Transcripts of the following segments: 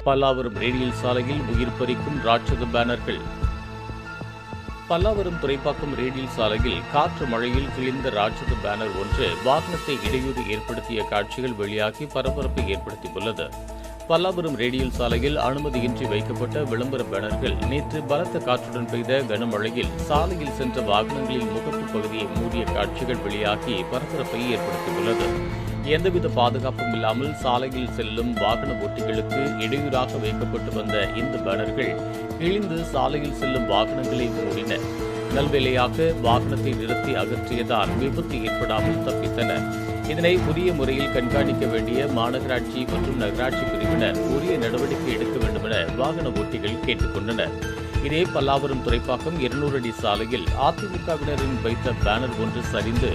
Pallavaram radial சாலையில் உயிர் பறிக்கும் ராட்சத பேனர்கள். பல்லாவரம் துறைப்பாக்கம் ரேடியல் சாலையில் காற்று மழையில் கிழிந்த ராட்சத பேனர் ஒன்று வாகனத்தை இடையூறு ஏற்படுத்திய காட்சிகள் வெளியாகி பரபரப்பை ஏற்படுத்தியுள்ளது. பல்லாவரம் ரேடியல் சாலையில் அனுமதியின்றி வைக்கப்பட்ட விளம்பர பேனர்கள் நேற்று பலத்த காற்றுடன் பெய்த கனமழையில் சாலையில் சென்ற வாகனங்களின் முகப்பு பகுதியை மூடிய காட்சிகள் வெளியாகி பரபரப்பை ஏற்படுத்தியுள்ளது. எந்தவித பாதுகாப்பும் இல்லாமல் சாலையில் செல்லும் வாகன ஓட்டிகளுக்கு இடையூறாக வைக்கப்பட்டு வந்த இந்த பேனர்கள் கிழிந்து சாலையில் செல்லும் வாகனங்களை மூடின. நல்வேளையாக வாகனத்தை நிறுத்தி அகற்றியதால் விபத்து ஏற்படாமல் தப்பித்தன. இதனை உரிய முறையில் கண்காணிக்க வேண்டிய மாநகராட்சி மற்றும் நகராட்சி பிரிவினர் உரிய நடவடிக்கை எடுக்க வேண்டும் என வாகன ஓட்டிகள் கேட்டுக் கொண்டனர். இதே பல்லாவரம் துறைப்பாக்கம் 200 அடி சாலையில் அதிமுகவினரின் வைத்த பேனர் ஒன்று சரிந்து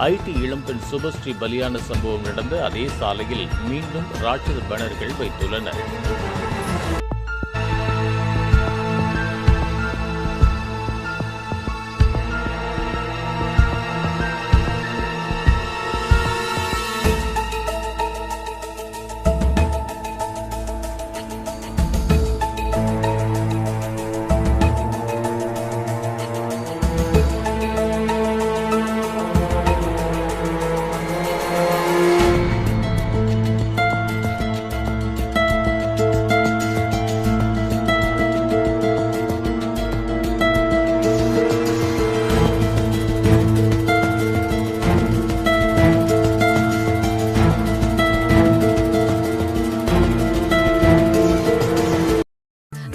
ஐடி இளம்பெண் சுபஸ்ரீ பலியான சம்பவம் நடந்த அதே சாலையில் மீண்டும் ராட்சத பேனர்கள் வைத்துள்ளனர்.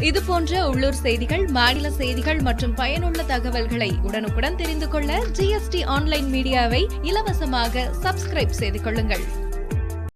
இதுபோன்ற உள்ளூர் செய்திகள், மாநில செய்திகள் மற்றும் பயனுள்ள தகவல்களை உடனுக்குடன் தெரிந்து கொள்ள GST ஆன்லைன் மீடியாவை இலவசமாக சப்ஸ்கிரைப் செய்து கொள்ளுங்கள்.